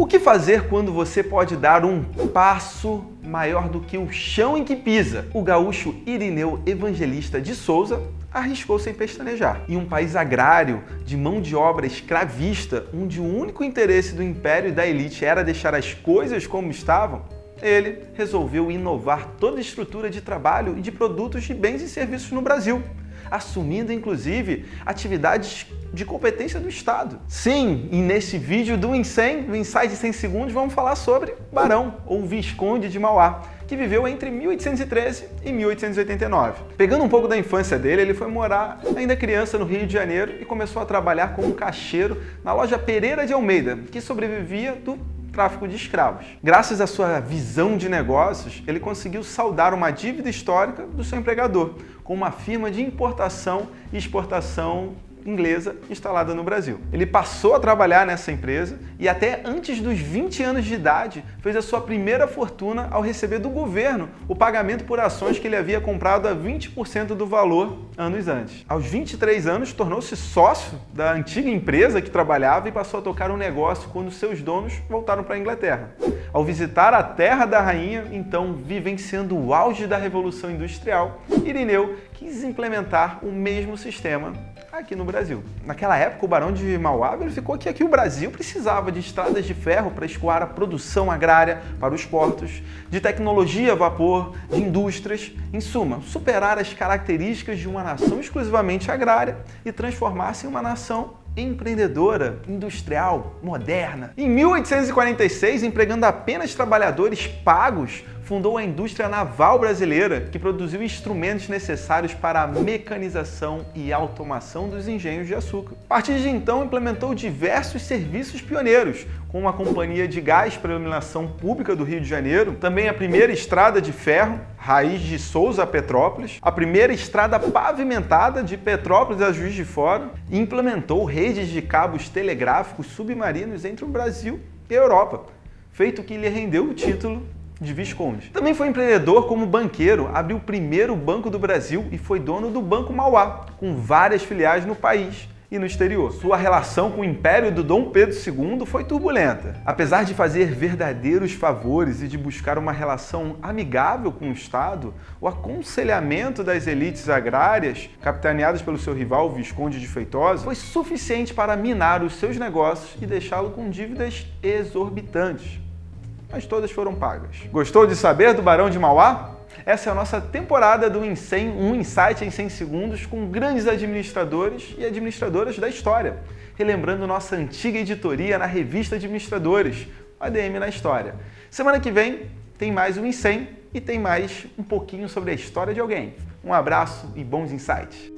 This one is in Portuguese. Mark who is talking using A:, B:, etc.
A: O que fazer quando você pode dar um passo maior do que o chão em que pisa? O gaúcho Irineu Evangelista de Souza arriscou sem pestanejar. Em um país agrário, de mão de obra escravista, onde o único interesse do império e da elite era deixar as coisas como estavam, ele resolveu inovar toda a estrutura de trabalho e de produtos de bens e serviços no Brasil, assumindo inclusive atividades de competência do Estado. Sim, e nesse vídeo do InSem, no Insight 100 Segundos, vamos falar sobre Barão, ou Visconde de Mauá, que viveu entre 1813 e 1889. Pegando um pouco da infância dele, ele foi morar ainda criança no Rio de Janeiro e começou a trabalhar como caixeiro na loja Pereira de Almeida, que sobrevivia do tráfico de escravos. Graças à sua visão de negócios, ele conseguiu saldar uma dívida histórica do seu empregador, com uma firma de importação e exportação inglesa instalada no Brasil. Ele passou a trabalhar nessa empresa e até antes dos 20 anos de idade fez a sua primeira fortuna ao receber do governo o pagamento por ações que ele havia comprado a 20% do valor anos antes. Aos 23 anos, tornou-se sócio da antiga empresa que trabalhava e passou a tocar um negócio quando seus donos voltaram para a Inglaterra. Ao visitar a terra da rainha, então vivenciando o auge da Revolução Industrial, Irineu quis implementar o mesmo sistema aqui no Brasil. Naquela época, o Barão de Mauá verificou que aqui o Brasil precisava de estradas de ferro para escoar a produção agrária para os portos, de tecnologia a vapor, de indústrias, em suma, superar as características de uma nação exclusivamente agrária e transformar-se em uma nação empreendedora, industrial, moderna. Em 1846, empregando apenas trabalhadores pagos, fundou a indústria naval brasileira, que produziu instrumentos necessários para a mecanização e automação dos engenhos de açúcar. A partir de então, implementou diversos serviços pioneiros, como a Companhia de Gás para Iluminação Pública do Rio de Janeiro, também a primeira estrada de ferro, Raiz de Souza a Petrópolis, a primeira estrada pavimentada de Petrópolis a Juiz de Fora, e implementou redes de cabos telegráficos submarinos entre o Brasil e a Europa, feito que lhe rendeu o título de Visconde. Também foi empreendedor como banqueiro, abriu o primeiro banco do Brasil e foi dono do Banco Mauá, com várias filiais no país e no exterior. Sua relação com o império do Dom Pedro II foi turbulenta. Apesar de fazer verdadeiros favores e de buscar uma relação amigável com o Estado, o aconselhamento das elites agrárias, capitaneadas pelo seu rival, o Visconde de Feitosa, foi suficiente para minar os seus negócios e deixá-lo com dívidas exorbitantes. Mas todas foram pagas. Gostou de saber do Barão de Mauá? Essa é a nossa temporada do InSem, um insight em 100 segundos com grandes administradores e administradoras da história, relembrando nossa antiga editoria na revista Administradores, o ADM na História. Semana que vem tem mais um InSem e tem mais um pouquinho sobre a história de alguém. Um abraço e bons insights!